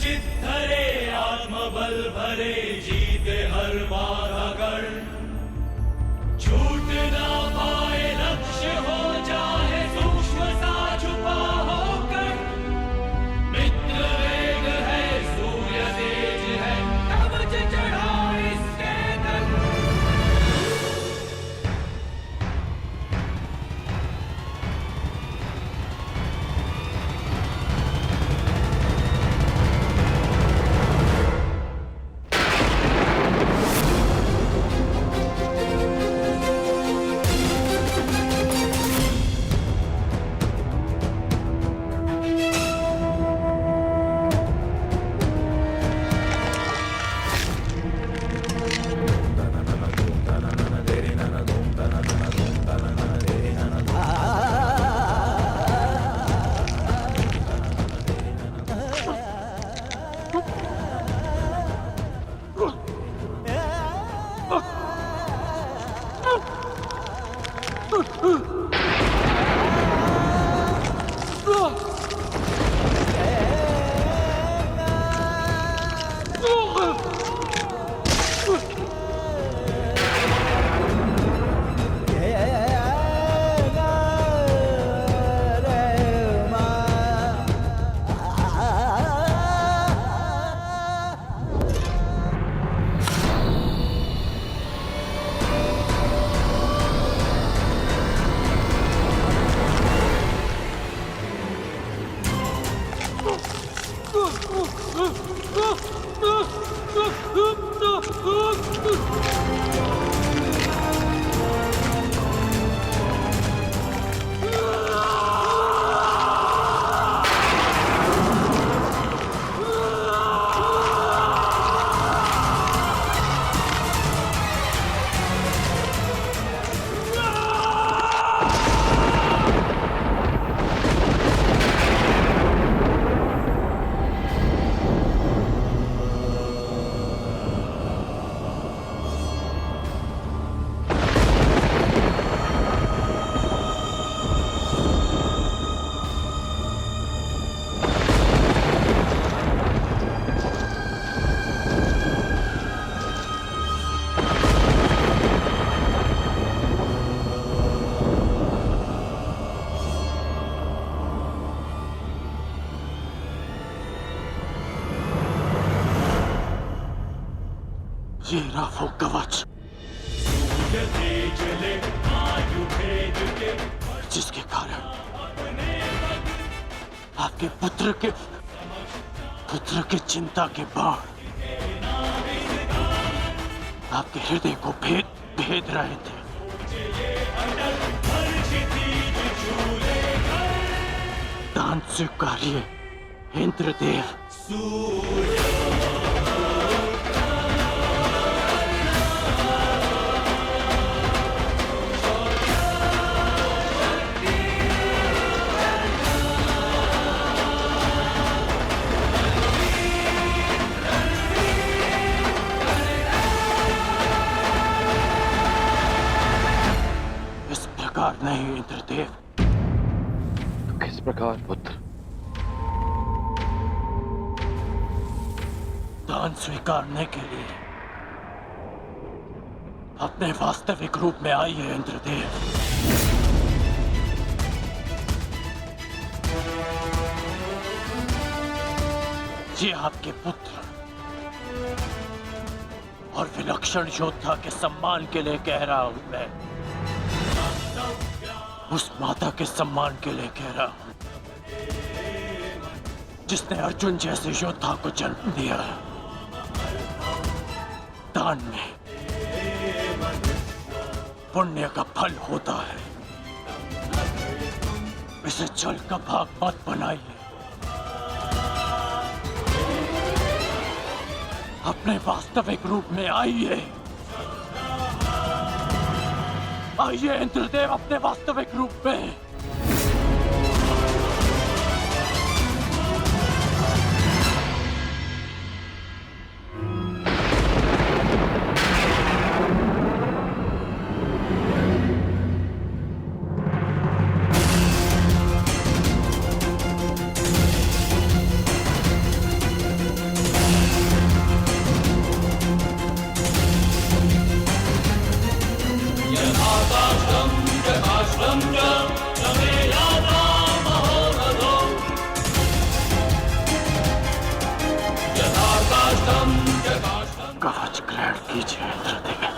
चित धरे आत्मबल भरे जीते हर बाधा गढ़ छूट ना पाए लक्ष्य हो जाए सूक्ष्म सा छुपा होकर मित्र वेग है सूर्य तेज है कवच चढ़ा इसके तन ये रहा वो कवच जिसके कारण आपके पुत्र के चिंता के बाण आपके हृदय को भेद रहे थे। दान स्वीकारिए इंद्रदेव। नहीं इंद्रदेव। तो किस प्रकार पुत्र? दान स्वीकारने के लिए अपने वास्तविक रूप में आइए इंद्रदेव। ये आपके पुत्र और विलक्षण योद्धा के सम्मान के लिए कह रहा हूं मैं। उस माता के सम्मान के लिए कह रहा हूं जिसने अर्जुन जैसे योद्धा को जन्म दिया। दान में पुण्य का फल होता है। इसे जल का भाग मत बनाइए। अपने वास्तविक रूप में आइए। आइए इंद्रदेव अपने वास्तविक रूप में। कवच ग्रहण कीजिए इंद्रदेव।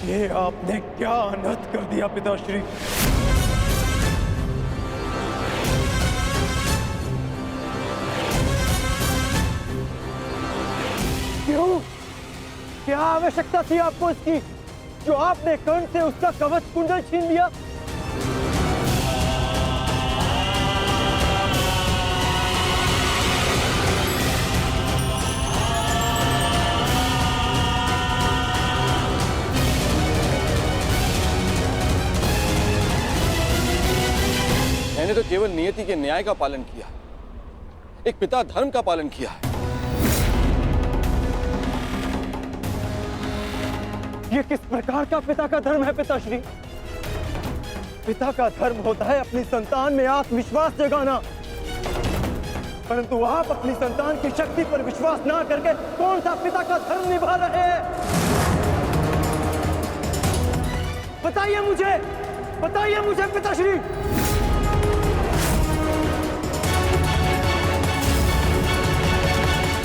ये आपने क्या अनर्थ कर दिया पिताश्री। क्यों? क्या आवश्यकता थी आपको इसकी, जो आपने कर्ण से उसका कवच कुंडल छीन लिया? मैंने तो केवल नियति के न्याय का पालन किया, एक पिता धर्म का पालन किया है। ये किस प्रकार का पिता का धर्म है पिताश्री? पिता का धर्म होता है अपनी संतान में आत्मविश्वास जगाना, परंतु आप अपनी संतान की शक्ति पर विश्वास ना करके कौन सा पिता का धर्म निभा रहे हैं? बताइए मुझे पिताश्री।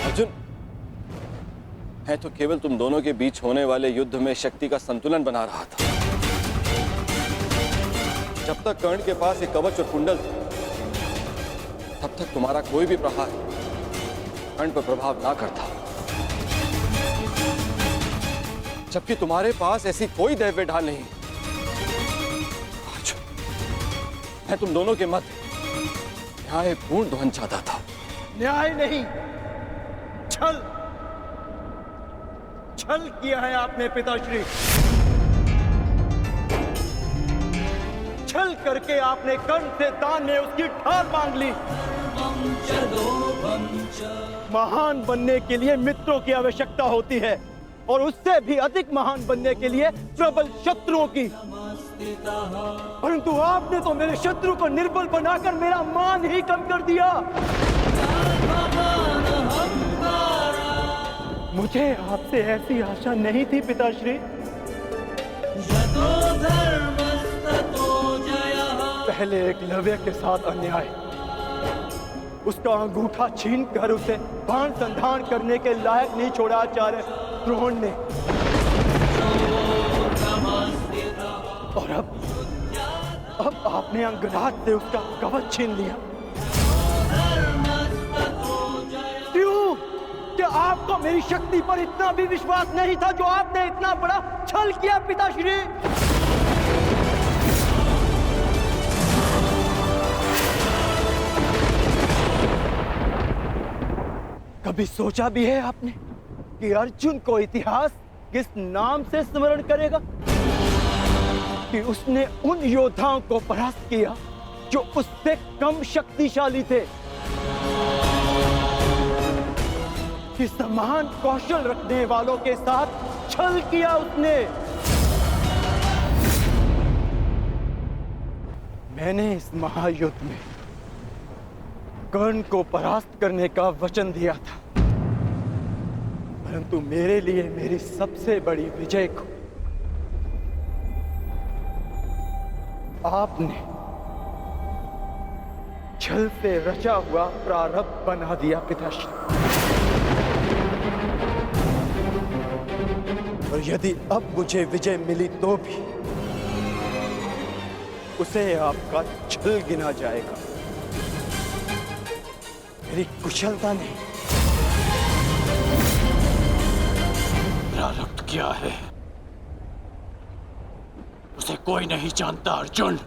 अर्जुन, मैं तो केवल तुम दोनों के बीच होने वाले युद्ध में शक्ति का संतुलन बना रहा था। जब तक कर्ण के पास एक कवच और कुंडल थे, तब तक तुम्हारा कोई भी प्रहार कर्ण पर प्रभाव ना करता, जबकि तुम्हारे पास ऐसी कोई दैव्य ढाल नहीं। अर्जुन, मैं तुम दोनों के मध्य न्यायपूर्ण ध्वंस चाहता था। न्याय नहीं, छल किया है आपने पिताश्री। छल करके आपने कर्ण से दान में उसकी ढाल मांग ली। महान बनने के लिए मित्रों की आवश्यकता होती है, और उससे भी अधिक महान बनने के लिए प्रबल शत्रुओं की। परंतु आपने तो मेरे शत्रु को निर्बल बनाकर मेरा मान ही कम कर दिया। मुझे आपसे ऐसी आशा नहीं थी पिताश्री। पहले एकलव्य के साथ अन्याय, उसका अंगूठा छीन कर उसे बाण संधान करने के लायक नहीं छोड़ा आचार्य द्रोण ने, और अब आपने अंगराज से उसका कवच छीन लिया। क्यों? क्या आपको मेरी शक्ति पर इतना भी विश्वास नहीं था, जो आपने इतना बड़ा छल किया पिताश्री? कभी सोचा भी है आपने कि अर्जुन को इतिहास किस नाम से स्मरण करेगा? कि उसने उन योद्धाओं को परास्त किया जो उससे कम शक्तिशाली थे, कि समान कौशल रखने वालों के साथ छल किया उसने। मैंने इस महायुद्ध में कर्ण को परास्त करने का वचन दिया था, परंतु मेरे लिए मेरी सबसे बड़ी विजय को आपने छल से रचा हुआ प्रारब्ध बना दिया पिताश्री। और यदि अब मुझे विजय मिली तो भी उसे आपका छल गिना जाएगा, मेरी कुशलता नहीं। प्रारब्ध क्या है उसे कोई नहीं जानता अर्जुन।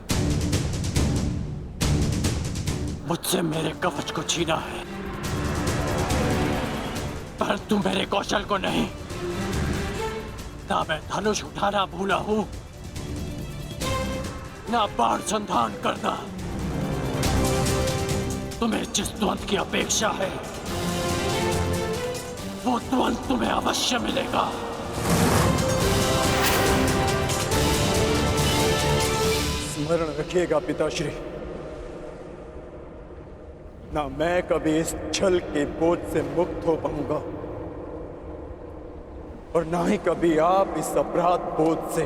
मुझसे मेरे कवच को छीना है, परंतु मेरे कौशल को नहीं। ना मैं धनुष उठाना भूला हूं, ना बाण संधान करना। तुम्हें जिस द्वंद की अपेक्षा है वो द्वंद तुम्हें अवश्य मिलेगा। स्मरण रखिएगा पिताश्री, ना मैं कभी इस छल के बोझ से मुक्त हो पाऊंगा और ना ही कभी आप इस अपराध बोझ से।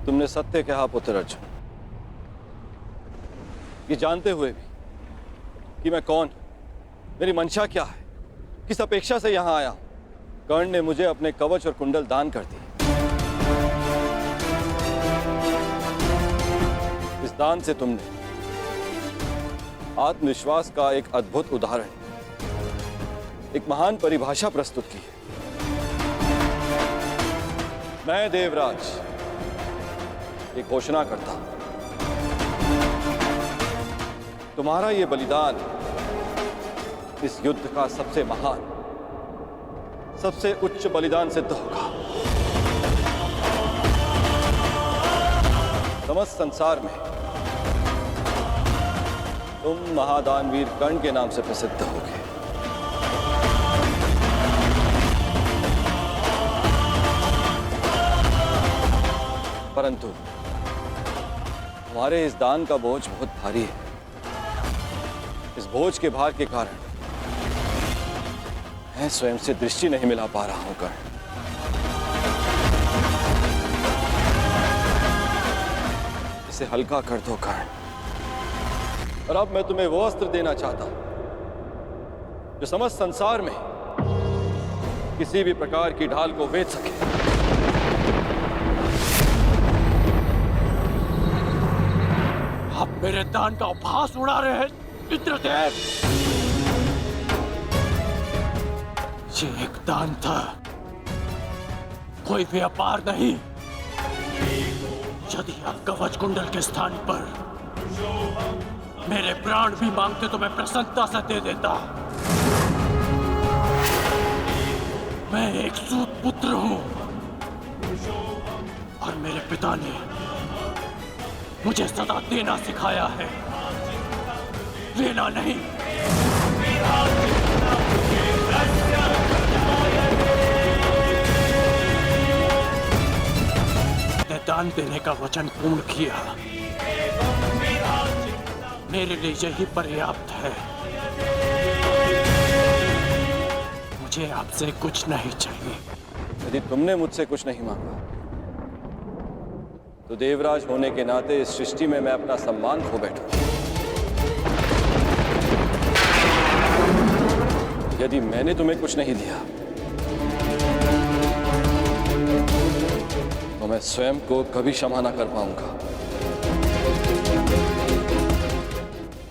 तुमने सत्य कहा पुत्र अर्जुन, ये जानते हुए भी कि मैं कौन, मेरी मंशा क्या है, किस अपेक्षा से यहां आया हूं। कर्ण ने मुझे अपने कवच और कुंडल दान कर दिए। इस दान से तुमने आत्मविश्वास का एक अद्भुत उदाहरण, एक महान परिभाषा प्रस्तुत की है। मैं देवराज ये घोषणा करता हूं, तुम्हारा ये बलिदान इस युद्ध का सबसे महान, सबसे उच्च बलिदान सिद्ध होगा। समस्त संसार में तुम महादानवीर कर्ण के नाम से प्रसिद्ध होगे। परंतु हमारे इस दान का बोझ बहुत भारी है। इस बोझ के भार के कारण मैं स्वयं से दृष्टि नहीं मिला पा रहा हूं कर्ण। इसे हल्का कर दो कर्ण। और अब मैं तुम्हें वो अस्त्र देना चाहता हूं जो समस्त संसार में किसी भी प्रकार की ढाल को वेध सके। आप मेरे दान का उपहास उड़ा रहे हैं इंद्रदेव। ये एक दान था, कोई व्यापार नहीं। यदि आप कवच कुंडल के स्थान पर मेरे प्राण भी मांगते तो मैं प्रसन्नता से दे देता। मैं एक सूत पुत्र हूं और मेरे पिता ने मुझे सदा देना सिखाया है, लेना नहीं। मैंने दान देने का वचन पूर्ण किया, मेरे लिए यही पर्याप्त है। मुझे आपसे कुछ नहीं चाहिए। यदि तुमने मुझसे कुछ नहीं मांगा तो देवराज होने के नाते इस सृष्टि में मैं अपना सम्मान खो बैठूं। यदि मैंने तुम्हें कुछ नहीं दिया तो मैं स्वयं को कभी क्षमा ना कर पाऊंगा।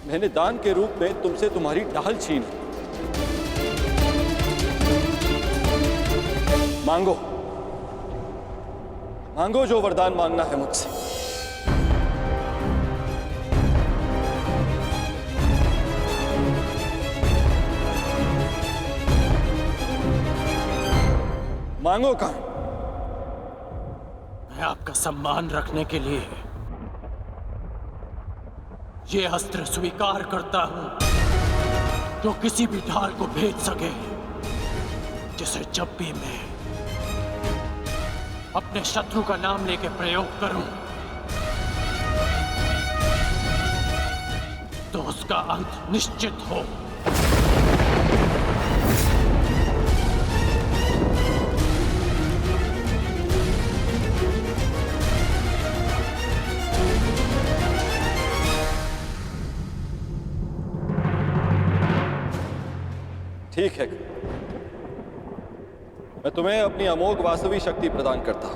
मैंने दान के रूप में तुमसे तुम्हारी ढाल छीन ली। मांगो, मांगो जो वरदान मांगना है मुझसे। मांगो कर्ण। मैं आपका सम्मान रखने के लिए ये अस्त्र स्वीकार करता हूं जो किसी भी ढाल को भेद सके, जिसे जब भी मैं अपने शत्रु का नाम लेके प्रयोग करूं तो उसका अंत निश्चित हो। ठीक है, मैं तुम्हें अपनी अमोघ वास्तविक शक्ति प्रदान करता हूं।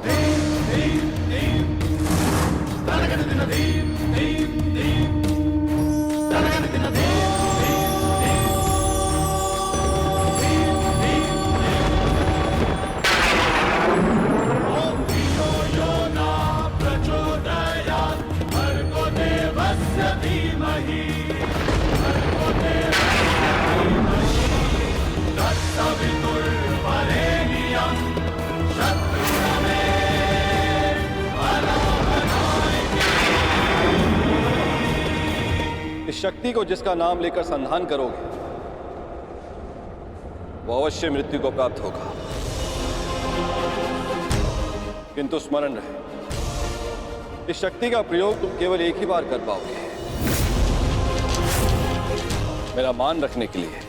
शक्ति को जिसका नाम लेकर संधान करोगे वो अवश्य मृत्यु को प्राप्त होगा, किंतु स्मरण रहे इस शक्ति का प्रयोग तुम केवल एक ही बार कर पाओगे, मेरा मान रखने के लिए।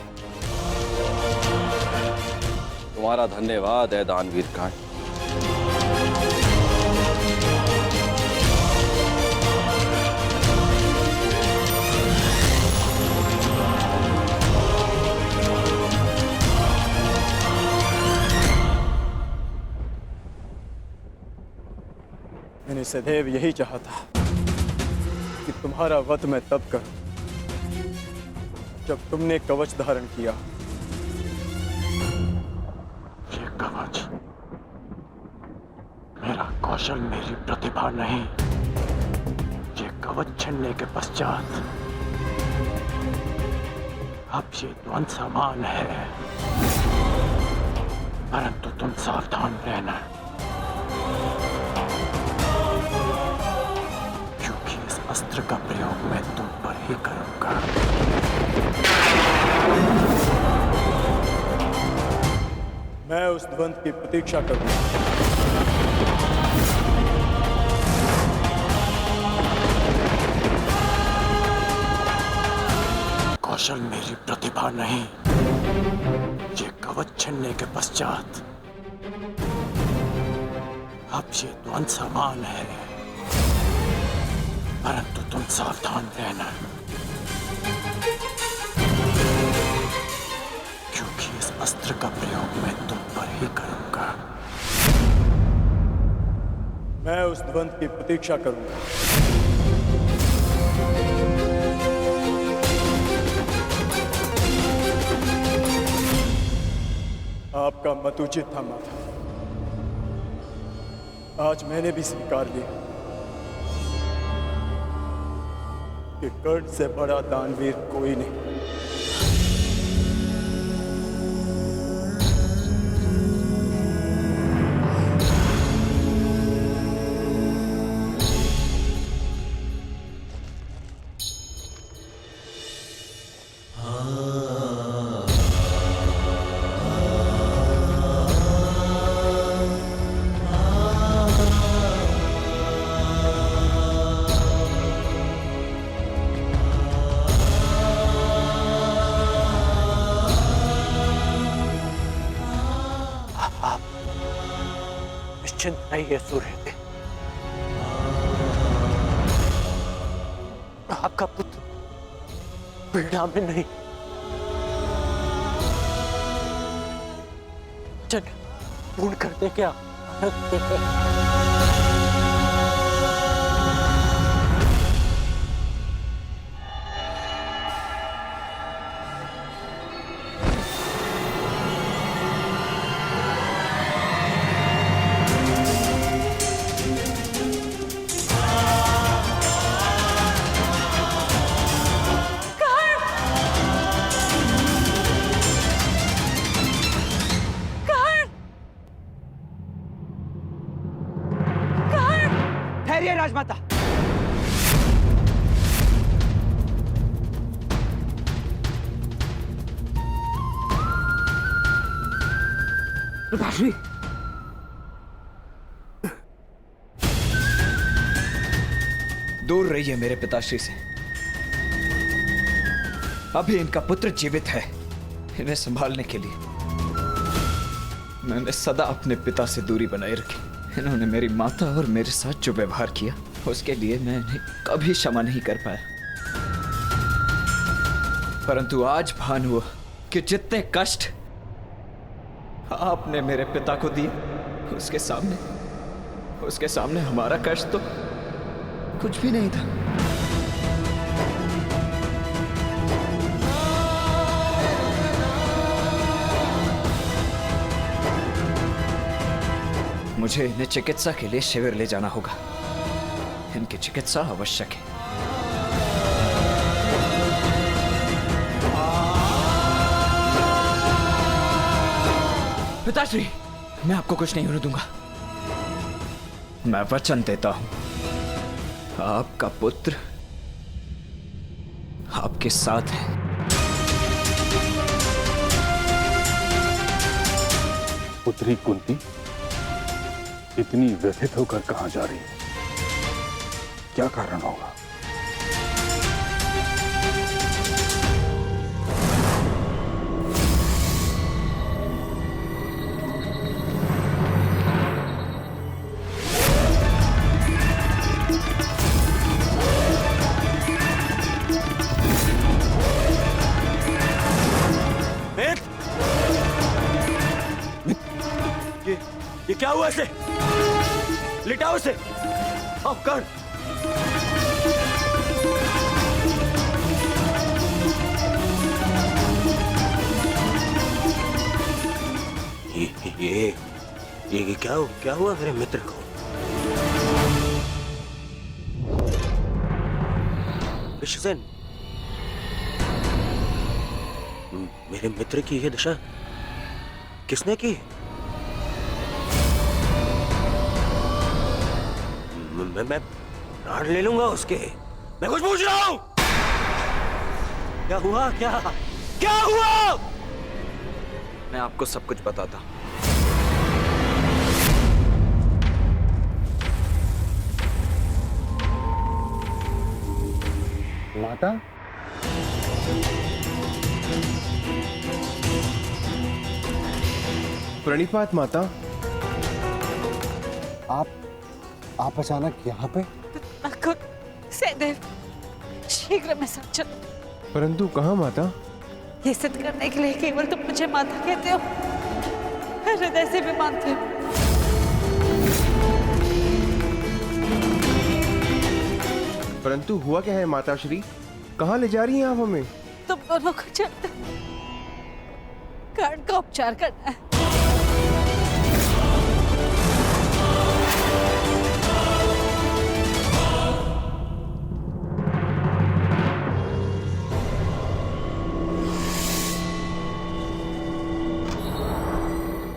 तुम्हारा धन्यवाद है दानवीर कर्ण। मैंने सदैव यही चाहा था कि तुम्हारा वध मैं तब करूं जब तुमने कवच धारण किया। ये कवच मेरा कौशल, मेरी प्रतिभा नहीं। ये कवच छीनने के पश्चात अब ये द्वंद समान है, परंतु तुम सावधान रहना, क्योंकि इस अस्त्र का प्रयोग मैं तुम पर ही करूंगा। मैं उस द्वंद की प्रतीक्षा करूंगा। कौशल मेरी प्रतिभा नहीं। ये कवच छीनने के पश्चात अब ये द्वंद समान है, परंतु तुम सावधान रहना, क्योंकि इस अस्त्र का प्रयोग मैं तुम पर ही करूंगा। मैं उस द्वंद की प्रतीक्षा करूंगा। आपका मत उचित था माता। आज मैंने भी स्वीकार लिया कि कर्ण से बड़ा दानवीर कोई नहीं। निश्चिंत नहीं है सूर्य, आपका पुत्र पीड़ा में नहीं। चल पूर्ण कर दे क्या? राजमाता, पिताश्री, दूर रहिए मेरे पिताश्री से। अभी इनका पुत्र जीवित है। इन्हें संभालने के लिए मैंने सदा अपने पिता से दूरी बनाए रखी। इन्होंने मेरी माता और मेरे साथ जो व्यवहार किया उसके लिए मैं इन्हें कभी क्षमा नहीं कर पाया। परंतु आज भान हुआ कि जितने कष्ट आपने मेरे पिता को दिए उसके सामने हमारा कष्ट तो कुछ भी नहीं था। मुझे इन्हें चिकित्सा के लिए शिविर ले जाना होगा। इनकी चिकित्सा आवश्यक है। पिताश्री, मैं आपको कुछ नहीं होने दूंगा। मैं वचन देता हूं, आपका पुत्र आपके साथ है। पुत्री कुंती इतनी व्यथित होकर कहां जा रही है? क्या कारण होगा? ये क्या हुआ इसे? लिटाओ इसे। अब कर। ये क्या हुआ मेरे मित्र को? विश्वसेन, मेरे मित्र की ये दशा किसने की? मैं प्राण ले लूंगा उसके। मैं कुछ पूछ रहा हूं। क्या हुआ? क्या हुआ? मैं आपको सब कुछ बताता हूं। माता, प्रणिपात माता। आप अचानक यहाँ पे? सहदेव, शीघ्र में सब चलो। परंतु कहाँ माता? ये सिद्ध करने के लिए केवल तुम मुझे माता कहते हो, हृदय से भी मानते हो। परंतु हुआ क्या है माता श्री? कहाँ ले जा रही हैं आप हमें? तुम दोनों को चलते कर्ण का उपचार करना है।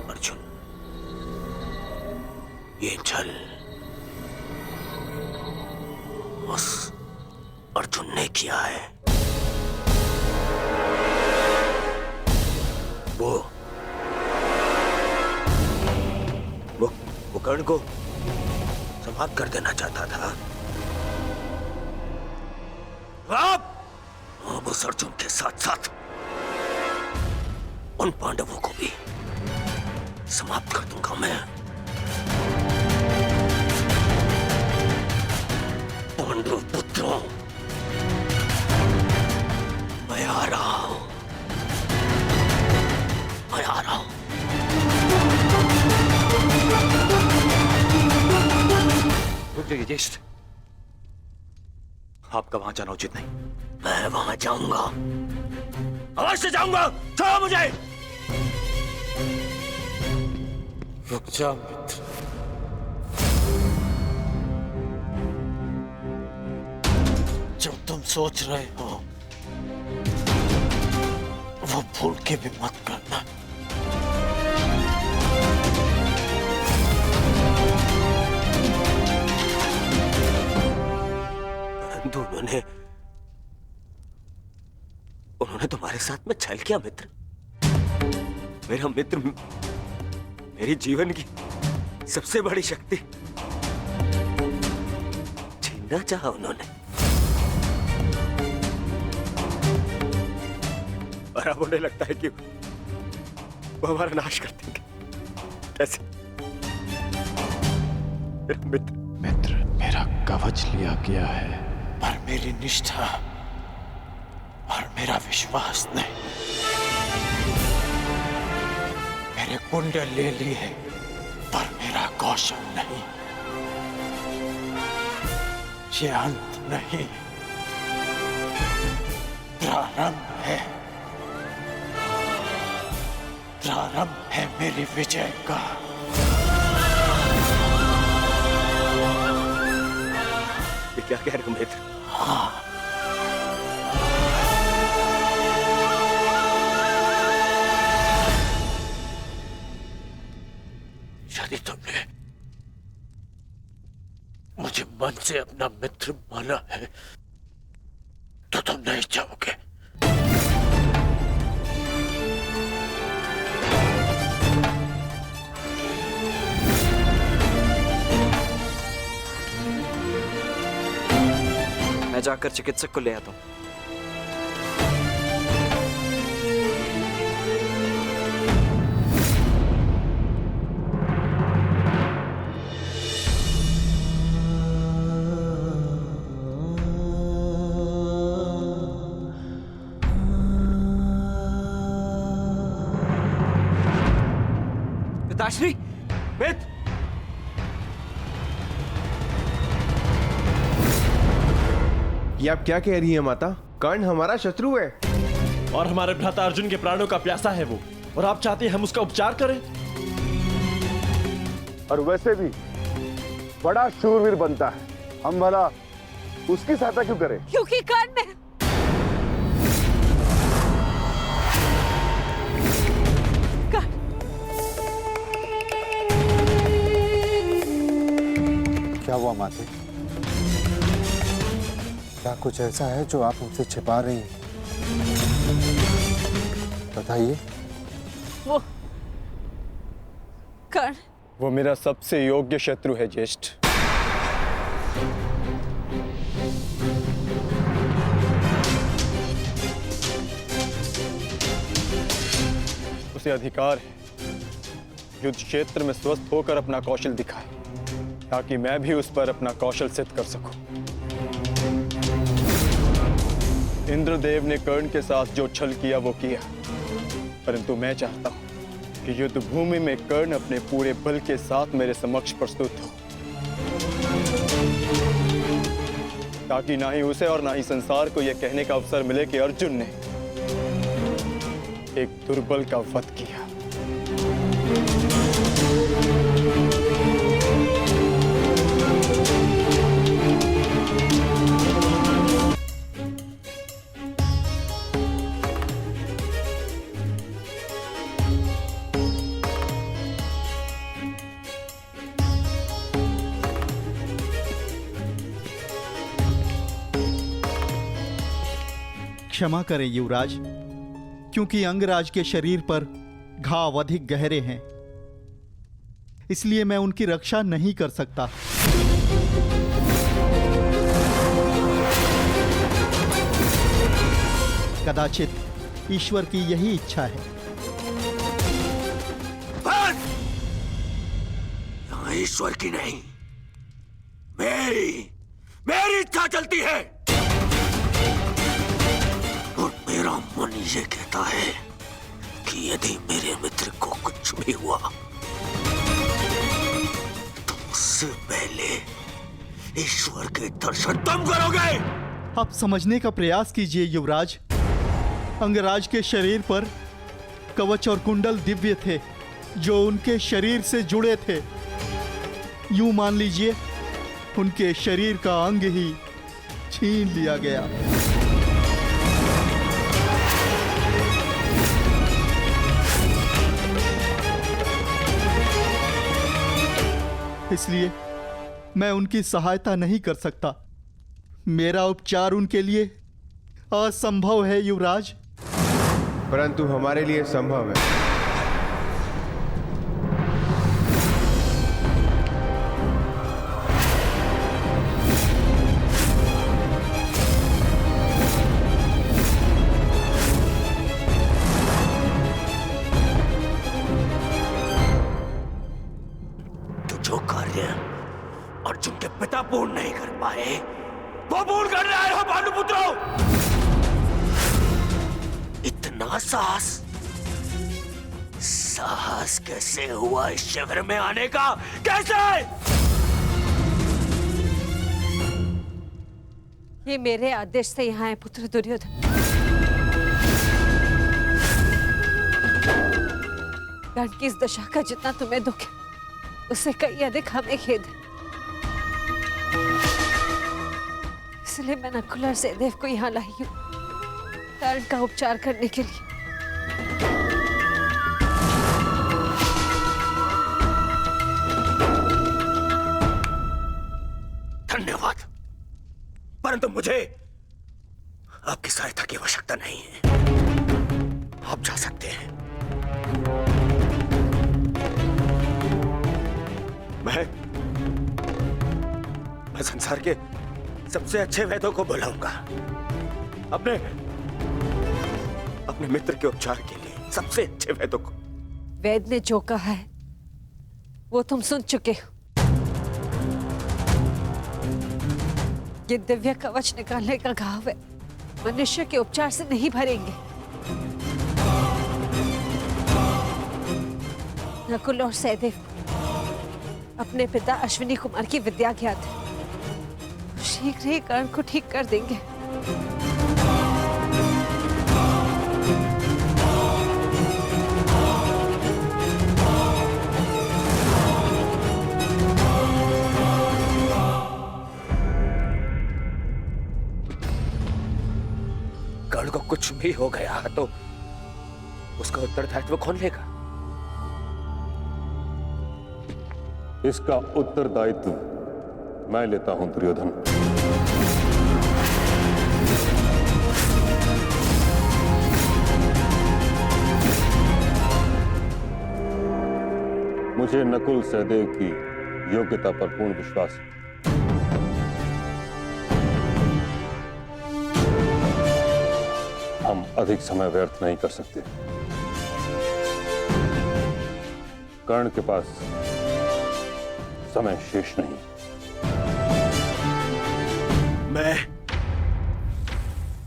अर्जुन, ये छल उस अर्जुन ने किया है। वो कर्ण को समाप्त कर देना चाहता था। अब उस अर्जुन के साथ साथ उन पांडवों को भी समाप्त कर दूंगा मैं। पांडव पुत्रों, मैं आ रहा हूं। रुक जाइए ज्येष्ठ, आपका वहां जाना उचित नहीं। मैं वहां जाऊंगा, अवश्य जाऊंगा। छोड़ो मुझे। रुक जा मित्र। जो तुम सोच रहे हो वो भूल के भी मत करना। परंतु उन्होंने तुम्हारे साथ में छल किया मित्र। मेरा मित्र मेरी जीवन की सबसे बड़ी शक्ति छीनना चाहा उन्होंने, और अब उन्हें लगता है कि वो हमारा नाश कर देंगे। कैसे? मित्र, मेरा कवच लिया गया है, पर मेरी निष्ठा और मेरा विश्वास नहीं। मेरे कुंडल ले लिए, पर मेरा कौशल नहीं। ये अंत नहीं, प्रारंभ है। प्रारंभ है मेरी विजय का। ये क्या कह रहे हो मित्र? हाँ, यदि तुमने मुझे मन से अपना मित्र माना है तो तुम नहीं चाहोगे। मैं जाकर चिकित्सक को ले आता हूँ। पिताश्री, वेद, ये आप क्या कह रही हैं माता? कर्ण हमारा शत्रु है और हमारे भ्राता अर्जुन के प्राणों का प्यासा है वो, और आप चाहते हैं हम उसका उपचार करें? और वैसे भी बड़ा शूरवीर बनता है, हम भला उसकी सहायता क्यों करें? क्योंकि कर्ण क्या हुआ माते? क्या कुछ ऐसा है जो आप हमसे छिपा रही हैं? बताइए। वो कर्ण, वो मेरा सबसे योग्य शत्रु है ज्येष्ठ। उसे अधिकार है युद्ध क्षेत्र में स्वस्थ होकर अपना कौशल दिखाए, ताकि मैं भी उस पर अपना कौशल सिद्ध कर सकूं। इंद्रदेव ने कर्ण के साथ जो छल किया वो किया, परंतु मैं चाहता हूं कि युद्ध भूमि में कर्ण अपने पूरे बल के साथ मेरे समक्ष प्रस्तुत हो, ताकि ना ही उसे और ना ही संसार को यह कहने का अवसर मिले कि अर्जुन ने एक दुर्बल का वध किया। क्षमा करें युवराज, क्योंकि अंगराज के शरीर पर घाव अधिक गहरे हैं, इसलिए मैं उनकी रक्षा नहीं कर सकता। कदाचित ईश्वर की यही इच्छा है। बस! यहाँ ईश्वर की नहीं, मेरी इच्छा चलती है। और मेरा मन ये कहता है कि यदि मेरे मित्र को कुछ भी हुआ तो उससे पहले ईश्वर के दर्शन तुम करोगे। आप समझने का प्रयास कीजिए युवराज। अंगराज के शरीर पर कवच और कुंडल दिव्य थे, जो उनके शरीर से जुड़े थे। यूं मान लीजिए उनके शरीर का अंग ही छीन लिया गया। इसलिए मैं उनकी सहायता नहीं कर सकता। मेरा उपचार उनके लिए असंभव है युवराज। परंतु हमारे लिए संभव है। अर्जुन के पिता पूर्ण नहीं कर पाए, वो पूर्ण कर रहे हो भानुपुत्रों। इतना साहस कैसे हुआ इस शिविर में आने का? कैसे? ये मेरे आदेश से यहाँ है पुत्र दुर्योधन। कर्ण की इस दशा का जितना तुम्हें दुख है, उससे कई अधिक हमें खेद है। इसलिए मैं नकुल और सहदेव को यहाँ लाई हूँ कर्ण का उपचार करने के लिए। धन्यवाद, परंतु मुझे आपकी सहायता की आवश्यकता नहीं है, आप जा सकते हैं। मैं संसार के सबसे अच्छे वैद्यों को बुलाऊंगा, अपने मित्र के उपचार के लिए सबसे अच्छे वैद्यों को। वैद्य ने जो कहा है वो तुम सुन चुके हो। ये दिव्य कवच निकालने का घाव है, मनुष्य के उपचार से नहीं भरेंगे। नकुल और सहदेव अपने पिता अश्विनी कुमार की विद्या ज्ञात है, शीघ्र ही कर्ण को ठीक कर देंगे। कर्ण को कुछ भी हो गया तो उसका उत्तरदायित्व कौन लेगा? इसका उत्तरदायित्व मैं लेता हूं दुर्योधन। मुझे नकुल सहदेव की योग्यता पर पूर्ण विश्वास है। हम अधिक समय व्यर्थ नहीं कर सकते। कर्ण के पास समय शेष नहीं। मैं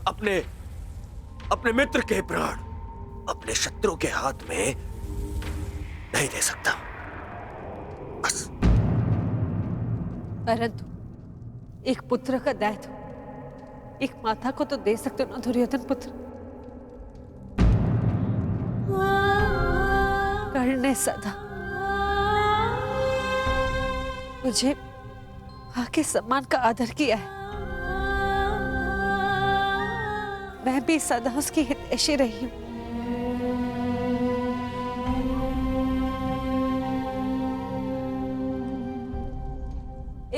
अपने मित्र के प्राण अपने शत्रु के हाथ में नहीं दे सकता, बस। परंतु एक पुत्र का दायित्व एक माता को तो दे सकते हो ना दुर्योधन पुत्र। कर्ण ने सदा मुझे मां के सम्मान का आदर किया है, मैं भी सदा उसकी हितैषी रही हूं।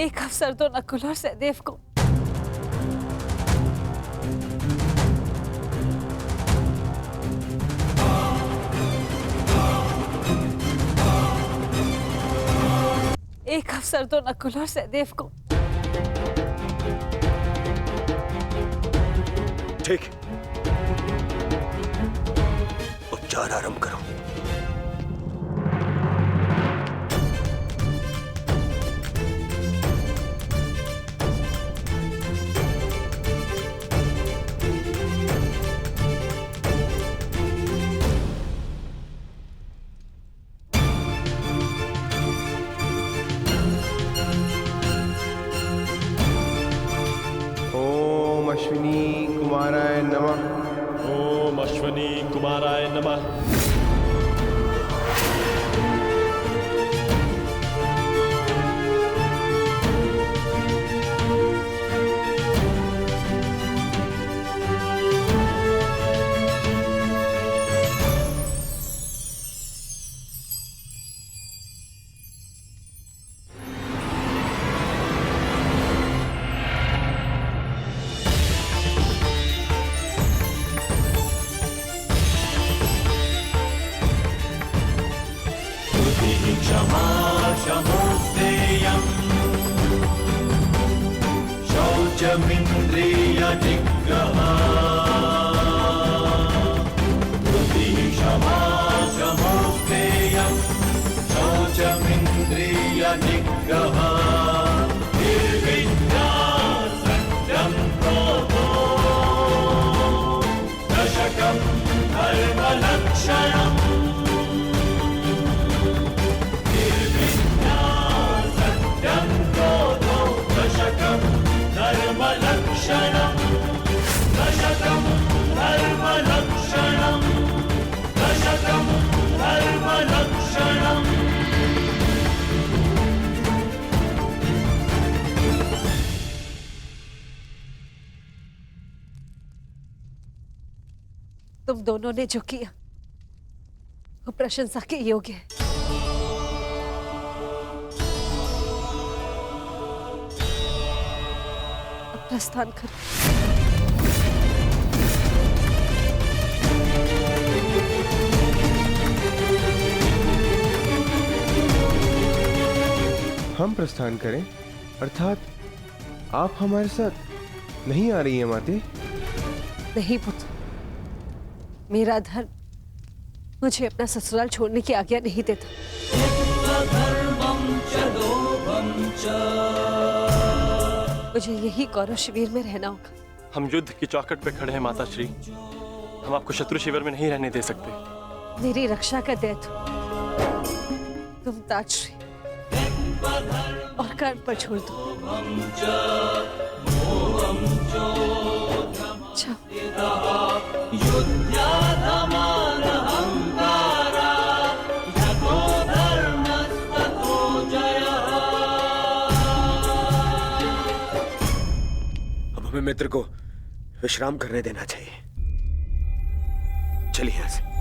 एक अवसर तो नकुल और सहदेव को नकुल और सहदेव को ठीक, उपचार आरंभ करो। अश्विनी कुमाराय नमः। ओम अश्विनी कुमाराय नमः। शौचमिन्द्रिय निग्रहा क्षमा शमोस्तेयम् शौचमिन्द्रिय निग्रहा निर्विद्या सत्यं क्रोधो दशकं धर्मलक्षणम् निर्विद्या सत्यं क्रोधो दशकं धर्मलक्षणम् दशकं धर्मलक्षणम् दशकं धर्मलक्षणम्। तुम दोनों ने जो किया वो प्रशंसा के योग्य है। अब प्रस्थान करो। हम प्रस्थान करें, अर्थात आप हमारे साथ नहीं आ रही हैं माते? नहीं पुत्र, मेरा धर्म मुझे अपना ससुराल छोड़ने की आज्ञा नहीं देता। मुझे यही कौरव शिविर में रहना होगा। हम युद्ध की चौखट पे खड़े हैं माता श्री, हम आपको शत्रु शिविर में नहीं रहने दे सकते। मेरी रक्षा का दायित्व तुम ताजश्री और कर्ण पर छोड़ दो। अब हमें मित्र को विश्राम करने देना चाहिए। चलिए यहां से।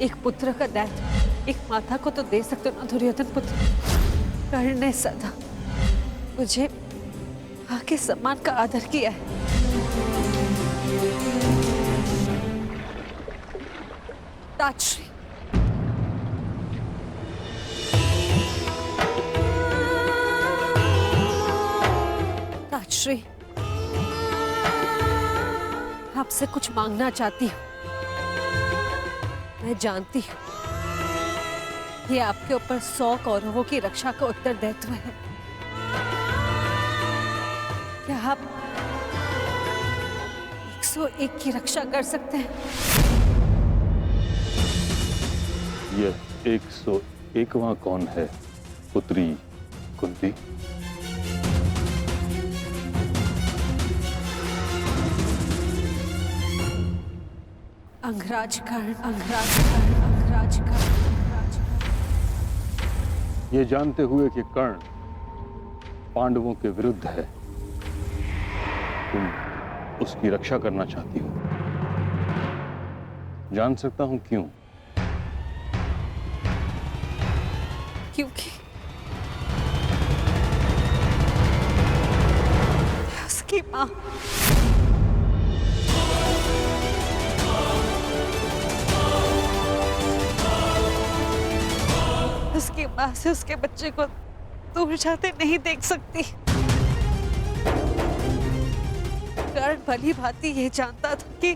एक पुत्र का दायित्व एक माता को तो दे सकते हो ना दुर्योधन पुत्र। कर्ण ने सदा मुझे मां के सम्मान का आदर किया है। ताजश्री, ताजश्री, आपसे कुछ मांगना चाहती हूँ। मैं जानती हूँ ये आपके ऊपर 100 कौरवों की रक्षा का उत्तरदायित्व है। क्या आप 101 की रक्षा कर सकते हैं? यह 101वां कौन है पुत्री कुंती? अंगराज कर्ण, अंगराज कर्ण, अंगराज कर्ण, अंगराज कर्ण। ये जानते हुए कि कर्ण पांडवों के विरुद्ध है, तुम उसकी रक्षा करना चाहती हो। जान सकता हूं क्यों? क्योंकि उसकी मां उसकी मां से उसके बच्चे को दूर जाते नहीं देख सकती। कर्ण भली भांति ये जानता था कि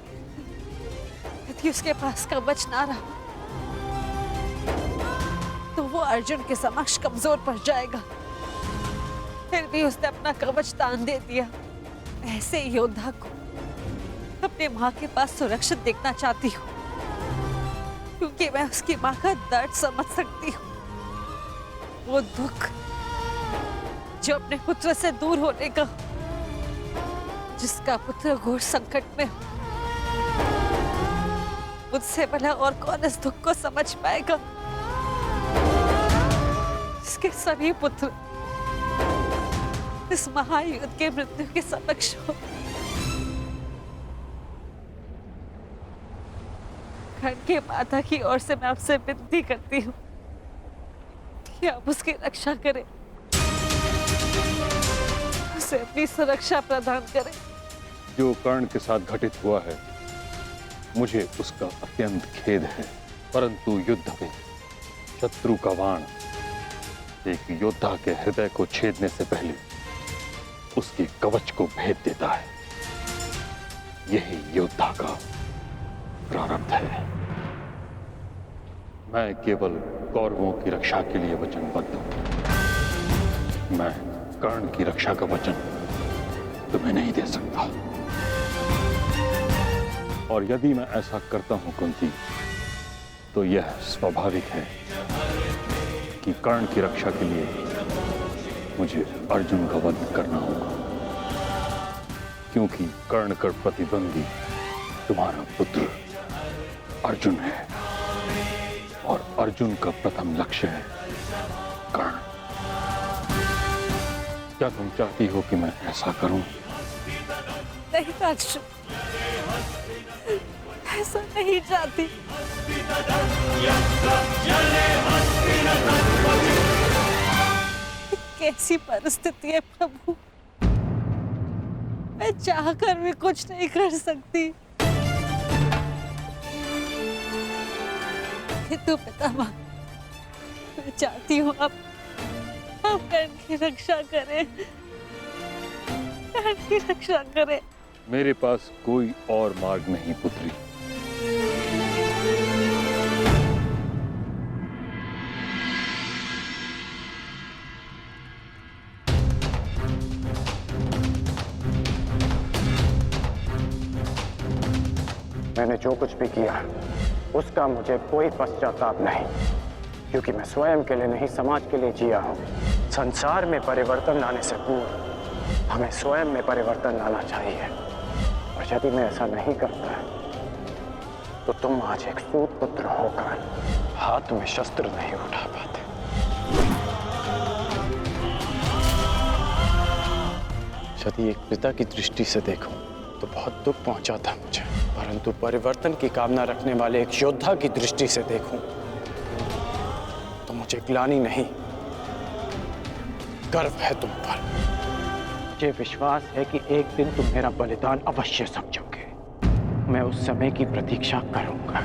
यदि उसके पास कवच ना रहा तो वो अर्जुन के समक्ष कमजोर पड़ जाएगा। फिर भी उसने अपना कवच दान दे दिया। ऐसे योद्धा को अपने मां के पास सुरक्षित देखना चाहती हूँ, क्योंकि मैं उसकी मां का दर्द समझ सकती हूँ। वो दुख जो अपने पुत्र से दूर होने का, जिसका पुत्र घोर संकट में हो, मुझसे भला और कौन इस दुख को समझ पाएगा? इसके सभी पुत्र इस महायुद्ध के मृत्यु के समक्ष हो। कर्ण के माता की ओर से मैं आपसे विनती करती हूँ कि आप उसकी रक्षा करें, उसे अपनी सुरक्षा प्रदान करें। जो कर्ण के साथ घटित हुआ है, मुझे उसका अत्यंत खेद है, परंतु युद्ध में शत्रु का बाण एक योद्धा के हृदय को छेदने से पहले उसके कवच को भेद देता है। यही योद्धा का प्रारब्ध है। मैं केवल कौरवों की रक्षा के लिए वचनबद्ध हूं। मैं कर्ण की रक्षा का वचन तुम्हें नहीं दे सकता। और यदि मैं ऐसा करता हूं कुंती, तो यह स्वाभाविक है कि कर्ण की रक्षा के लिए मुझे अर्जुन का वध करना होगा। क्योंकि कर्ण का प्रतिद्वंदी तुम्हारा पुत्र अर्जुन है और अर्जुन का प्रथम लक्ष्य है कर्ण। क्या तुम चाहती हो कि मैं ऐसा करूं? नहीं अर्जुन, ऐसा नहीं चाहती। कैसी परिस्थिति है प्रभु, मैं चाहकर भी कुछ नहीं कर सकती। किंतु पितामह, मैं चाहती हूँ आप कर्ण की रक्षा करें, कर्ण की रक्षा करें। मेरे पास कोई और मार्ग नहीं पुत्री। मैंने जो कुछ भी किया उसका मुझे कोई पश्चाताप नहीं, क्योंकि मैं स्वयं के लिए नहीं समाज के लिए जिया हूँ। संसार में परिवर्तन लाने से पूर्व हमें स्वयं में परिवर्तन लाना चाहिए, और यदि मैं ऐसा नहीं करता तो तुम आज एक सूत पुत्र होकर हाथ में शस्त्र नहीं उठा पाते। यदि एक पिता की दृष्टि से देखूं तो बहुत दुख पहुंचा था मुझे, परंतु परिवर्तन की कामना रखने वाले एक योद्धा की दृष्टि से देखूं तो मुझे ग्लानि नहीं, गर्व है तुम पर। मुझे विश्वास है कि एक दिन तुम मेरा बलिदान अवश्य समझोगे। मैं उस समय की प्रतीक्षा करूंगा।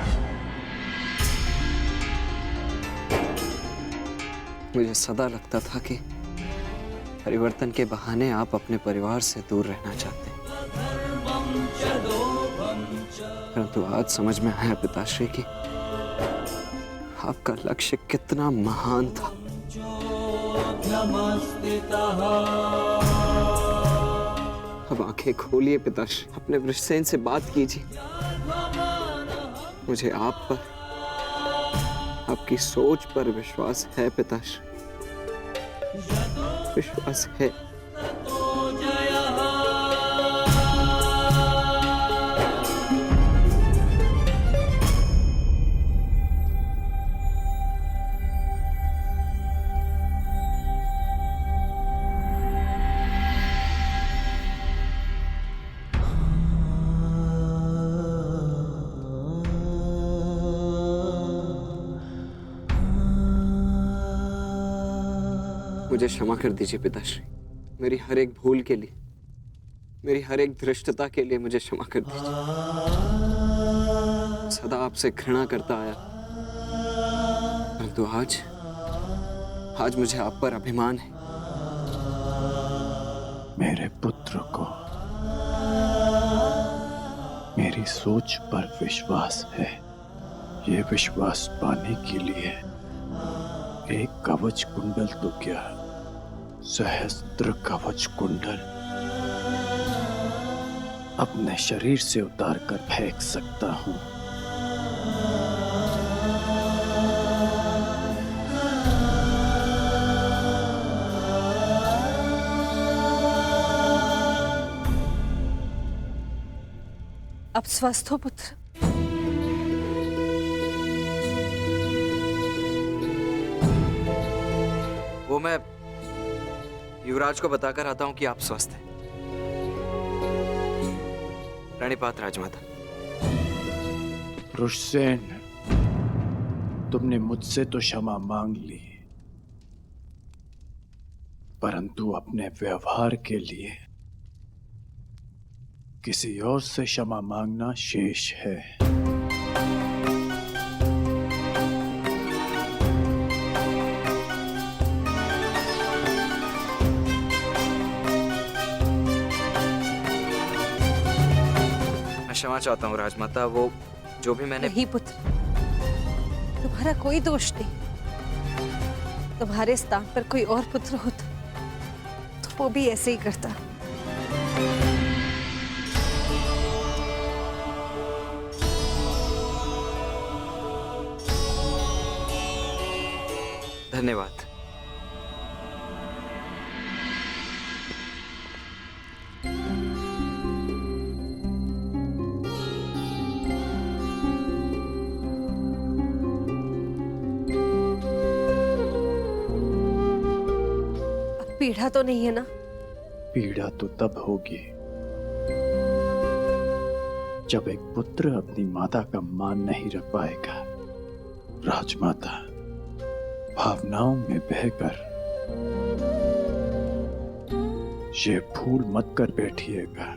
मुझे सदा लगता था कि परिवर्तन के बहाने आप अपने परिवार से दूर रहना चाहते हैं, परंतु आज समझ में आया पिताश्री कि आपका लक्ष्य कितना महान था। अब आंखें खोलिए पिताश्री, अपने वृषसेन से बात कीजिए। मुझे आप पर, आपकी सोच पर विश्वास है पिताश्री, विश्वास है। मुझे क्षमा कर दीजिए पिताश्री, मेरी हर एक भूल के लिए, मेरी हर एक धृष्टता के लिए मुझे क्षमा कर दीजिए। सदा आपसे घृणा करता आया, परंतु आज मुझे आप पर अभिमान है। मेरे पुत्र को मेरी सोच पर विश्वास है। ये विश्वास पाने के लिए एक कवच कुंडल तो क्या, सहस्त्र कवच कुंडल अपने शरीर से उतार कर फेंक सकता हूं। अब स्वस्थ हो पुत्र? वो मैं युवराज को बताकर आता हूं कि आप स्वस्थ हैं। प्रणिपात राजमाता। वृषसेन, तुमने मुझसे तो क्षमा मांग ली, परंतु अपने व्यवहार के लिए किसी और से क्षमा मांगना शेष है। क्षमा चाहता हूँ राजमाता, वो जो भी मैंने। नहीं पुत्र, तुम्हारा कोई दोष नहीं। तुम्हारे स्थान पर कोई और पुत्र होता तो वो भी ऐसे ही करता। धन्यवाद। पीड़ा तो नहीं है ना? पीड़ा तो तब होगी जब एक पुत्र अपनी माता का मान नहीं रख पाएगा। राजमाता, भावनाओं में बहकर ये भूल मत कर बैठिएगा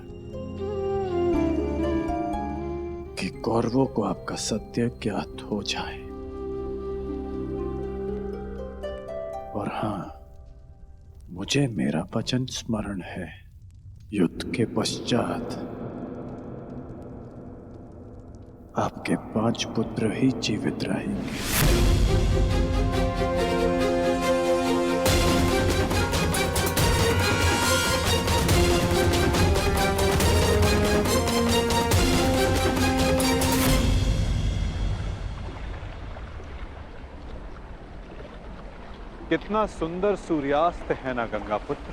कि कौरवों को आपका सत्य ज्ञात हो जाए। और हां, मुझे मेरा वचन स्मरण है, युद्ध के पश्चात आपके 5 पुत्र ही जीवित रहेंगे। कितना सुंदर सूर्यास्त है ना गंगा पुत्र।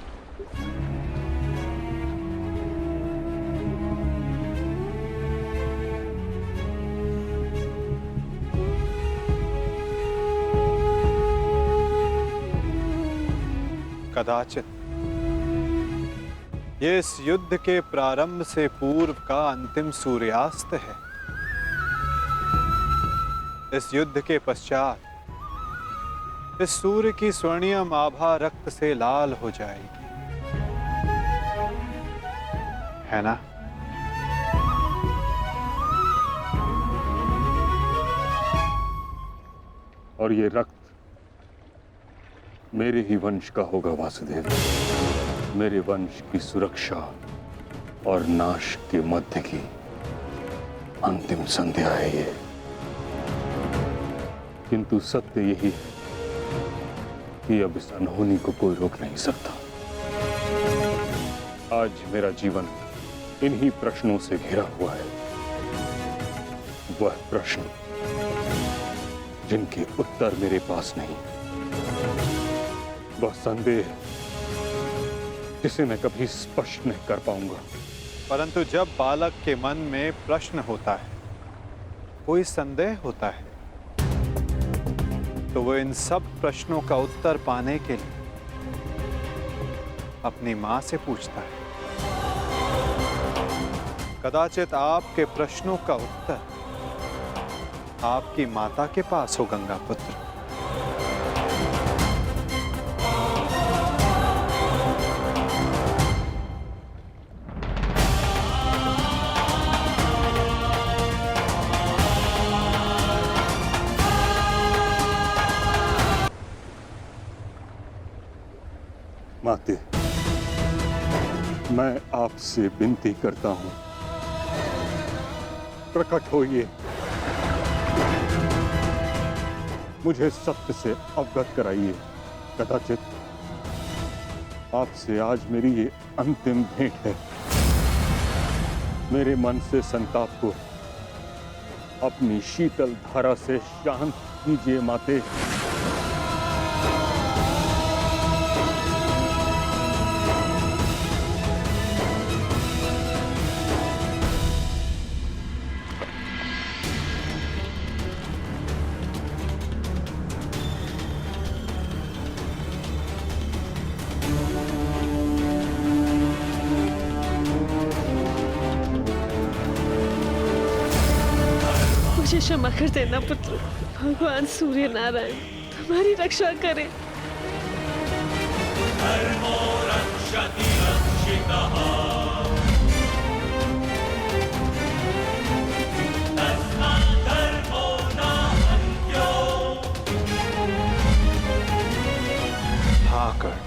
कदाचित ये इस युद्ध के प्रारंभ से पूर्व का अंतिम सूर्यास्त है। इस युद्ध के पश्चात इस सूर्य की स्वर्णिम आभा रक्त से लाल हो जाएगी, है ना? और ये रक्त मेरे ही वंश का होगा वासुदेव। मेरे वंश की सुरक्षा और नाश के मध्य की अंतिम संध्या है ये। किंतु सत्य यही है कि अब इस अनहोनी को कोई रोक नहीं सकता। आज मेरा जीवन इन्हीं प्रश्नों से घिरा हुआ है। वह प्रश्न जिनके उत्तर मेरे पास नहीं, वह संदेह जिसे मैं कभी स्पष्ट नहीं कर पाऊंगा। परंतु जब बालक के मन में प्रश्न होता है, कोई संदेह होता है, तो वो इन सब प्रश्नों का उत्तर पाने के लिए अपनी मां से पूछता है। कदाचित आपके प्रश्नों का उत्तर आपकी माता के पास हो गंगा पुत्र। माते, मैं आपसे विनती करता हूं, प्रकट होइए, मुझे सत्य से अवगत कराइए। कदाचित आपसे आज मेरी ये अंतिम भेंट है। मेरे मन से संताप को अपनी शीतल धारा से शांत कीजिए माते। मुझे क्षमा कर देना पुत्र। भगवान सूर्य नारायण तुम्हारी रक्षा करे। धर्मो रक्षति रक्षितः। तस्मात् धर्मो न हन्यो। हाँ कर्ण,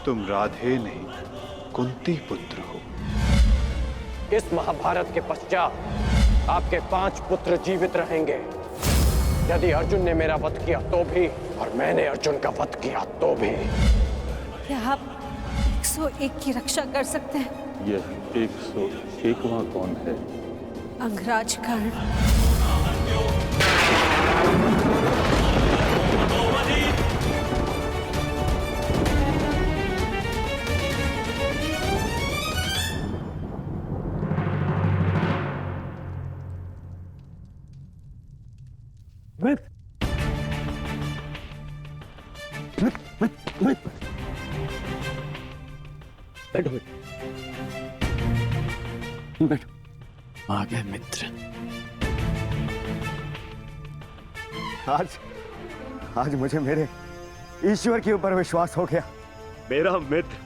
तुम राधे नहीं कुंती पुत्र हो। इस महाभारत के पश्चात आपके 5 पुत्र जीवित रहेंगे। यदि अर्जुन ने मेरा वध किया तो भी, और मैंने अर्जुन का वध किया तो भी। क्या आप 101 की रक्षा कर सकते हैं? यह 101वां कौन है? अंगराज कर्ण। बैठो बैठो। आ गए मित्र। आज मुझे मेरे ईश्वर के ऊपर विश्वास हो गया। मेरा मित्र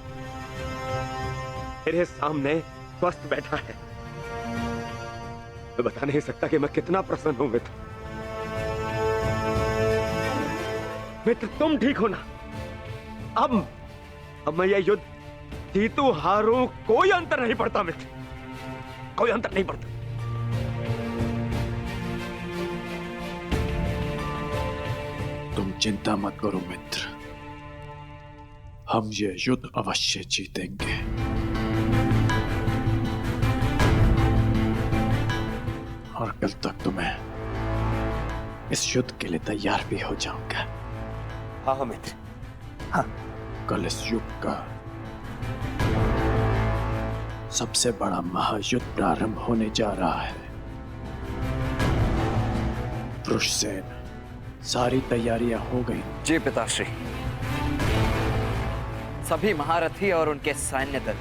मेरे सामने स्वस्थ बैठा है। मैं बता नहीं सकता कि मैं कितना प्रसन्न हूं मित्र। मित्र तुम ठीक हो ना? अब मैं यह युद्ध जीतू हारूं कोई अंतर नहीं पड़ता मित्र, कोई अंतर नहीं पड़ता। तुम चिंता मत करो मित्र, हम ये युद्ध अवश्य जीतेंगे। और कल तक तुम्हें इस युद्ध के लिए तैयार भी हो जाऊंगा। हाँ मित्र, हाँ। कल इस युग का सबसे बड़ा महायुद्ध प्रारंभ होने जा रहा है। पुरुषसेन, सारी तैयारियां हो गई? जी पिताश्री, सभी महारथी और उनके सैन्य दल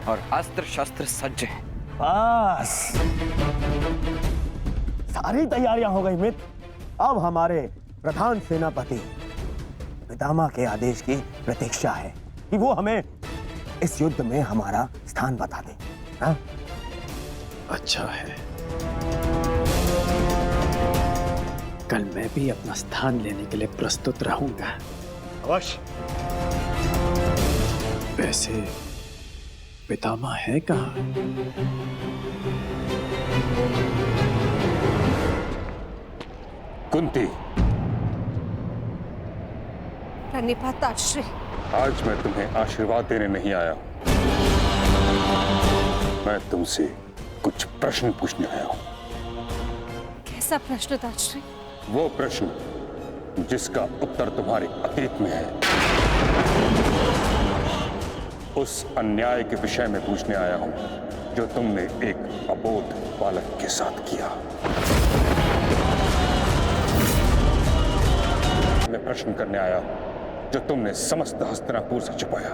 और अस्त्र शस्त्र सज्ज हैं। बस सारी तैयारियां हो गई मित्र। अब हमारे प्रधान सेनापति पितामह के आदेश की प्रतीक्षा है कि वो हमें इस युद्ध में हमारा स्थान बता दे। हाँ? अच्छा है, कल मैं भी अपना स्थान लेने के लिए प्रस्तुत रहूंगा। अवश्य। वैसे पितामह है कहाँ? कुंती, प्रणिपाताश्री। आज मैं तुम्हें आशीर्वाद देने नहीं आया हूं, मैं तुमसे कुछ प्रश्न पूछने आया हूं। कैसा प्रश्न ताश्री? वो प्रश्न जिसका उत्तर तुम्हारे अतीत में है। उस अन्याय के विषय में पूछने आया हूं जो तुमने एक अबोध बालक के साथ किया। मैं प्रश्न करने आया हूं जो तुमने समस्त हस्तिनापुर से छुपाया।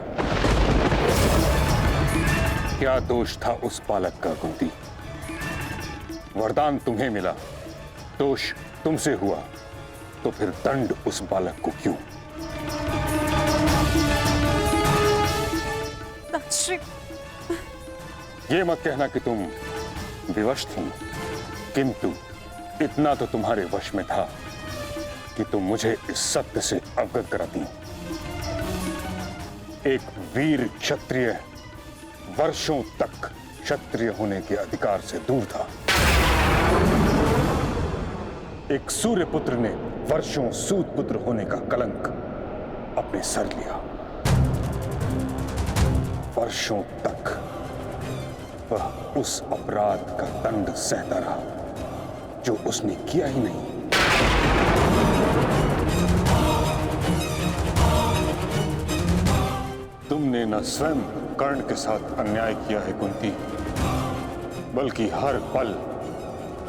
क्या दोष था उस बालक का कुंती? वरदान तुम्हें मिला, दोष तुमसे हुआ, तो फिर दंड उस बालक को क्यों? ये मत कहना कि तुम विवश थी, किंतु इतना तो तुम्हारे वश में था कि तुम मुझे इस सत्य से अवगत कराती। एक वीर क्षत्रिय वर्षों तक क्षत्रिय होने के अधिकार से दूर था। एक सूर्य पुत्र ने वर्षों सूत पुत्र होने का कलंक अपने सर लिया। वर्षों तक वह उस अपराध का दंड सहता रहा जो उसने किया ही नहीं। तुमने न स्वयं कर्ण के साथ अन्याय किया है कुंती, बल्कि हर पल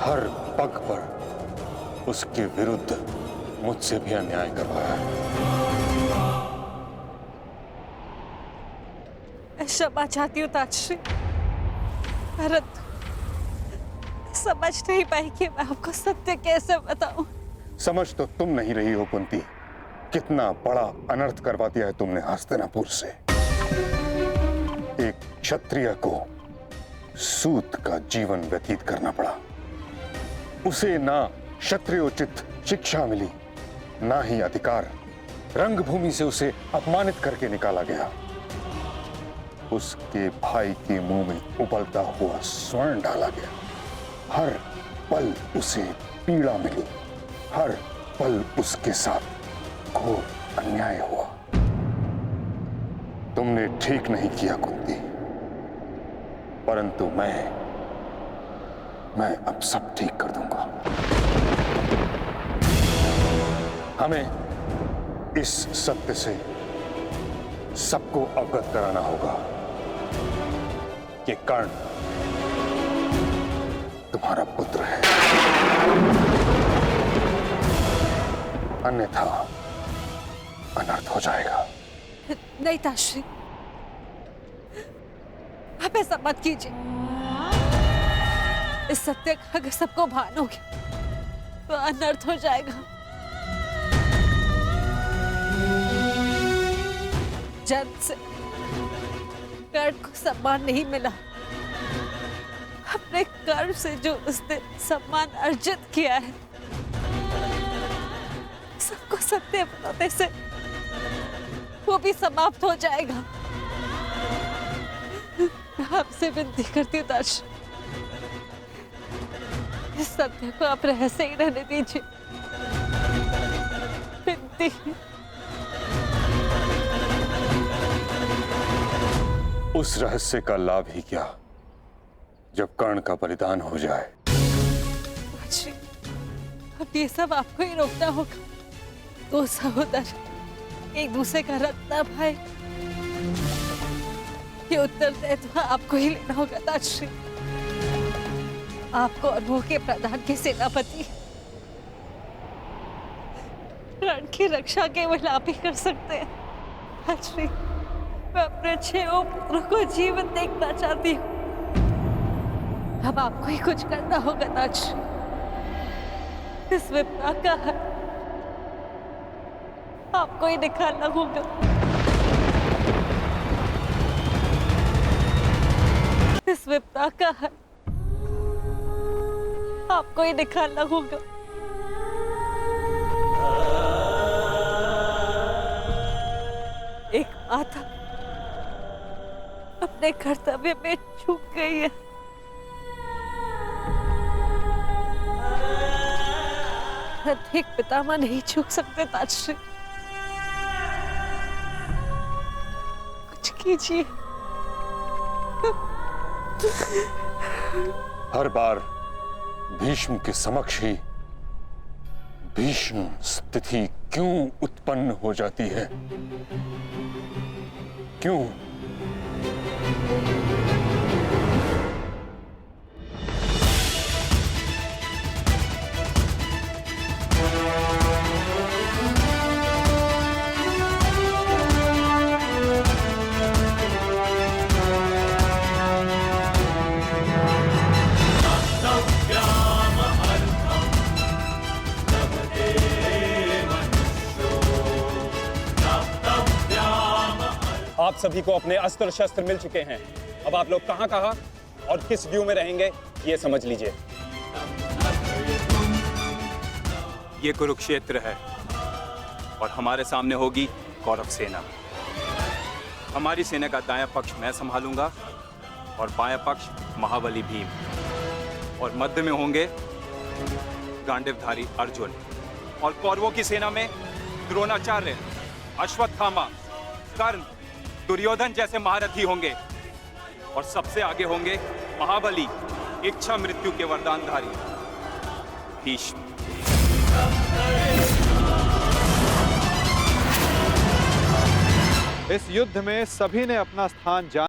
हर पग पर उसके विरुद्ध मुझसे भी अन्याय करवाया है। क्षमा चाहती हूँ ताजश्री, परंतु समझ नहीं पाई कि मैं आपको सत्य कैसे बताऊं। समझ तो तुम नहीं रही हो कुंती, कितना बड़ा अनर्थ करवा दिया है तुमने हस्तिनापुर से। एक क्षत्रिय को सूत का जीवन व्यतीत करना पड़ा। उसे ना क्षत्रियोचित शिक्षा मिली, ना ही अधिकार। रंगभूमि से उसे अपमानित करके निकाला गया। उसके भाई के मुंह में उबलता हुआ स्वर्ण डाला गया। हर पल उसे पीड़ा मिली, हर पल उसके साथ घोर अन्याय हुआ। तुमने ठीक नहीं किया कुंती, परंतु मैं अब सब ठीक कर दूंगा। हमें इस सत्य से सबको अवगत कराना होगा कि कर्ण तुम्हारा पुत्र है, अन्यथा अनर्थ हो जाएगा। नहीं ताजश्री, पे सब मत कीजिए। इस सत्य का अगर सबको भान हो गया तो अनर्थ हो जाएगा। जन्म से कर्ण को सम्मान नहीं मिला, अपने कर्म से जो उसने सम्मान अर्जित किया है, सबको सत्य बताने से वो भी समाप्त हो जाएगा। मैं आपसे विनती करती हूँ दर्श, इस सत्य को आप रहस्य ही रहने दीजिए। विनती। उस रहस्य का लाभ ही क्या जब कर्ण का बलिदान हो जाए। श्री, अब ये सब आपको ही रोकना होगा। दो सहोदर एक दूसरे का रक्त न भाई, ये उत्तरदायित्व आपको ही लेना होगा ताजश्री। आपको और वो के प्रधान के सेनापति रण की रक्षा केवल आप ही कर सकते हैं। ताजश्री, मैं अपने 6 पुत्रों को जीवन देखना चाहती हूँ। अब आपको ही कुछ करना होगा ताजश्री। इस विपदा का है आपको ही निकालना होगा। इस विपदा का है आपको ही निकालना होगा। एक माता अपने कर्तव्य में चूक गई है। एक पितामह नहीं चूक सकते ताजश्री। कुछ कीजिए। हर बार भीष्म के समक्ष ही भीष्म स्थिति क्यों उत्पन्न हो जाती है? क्यों? आप सभी को अपने अस्त्र शस्त्र मिल चुके हैं। अब आप लोग कहां कहां और किस व्यू में रहेंगे ये समझ लीजिए। ये कुरुक्षेत्र है और हमारे सामने होगी कौरव सेना। हमारी सेना का दायां पक्ष मैं संभालूंगा और बायां पक्ष महाबली भीम, और मध्य में होंगे गांडीवधारी अर्जुन, और कौरवों की सेना में द्रोणाचार्य, अश्वत्थामा, कर्ण, दुर्योधन जैसे महारथी होंगे, और सबसे आगे होंगे महाबली, इच्छा मृत्यु के वरदानधारी भीष्म। इस युद्ध में सभी ने अपना स्थान जान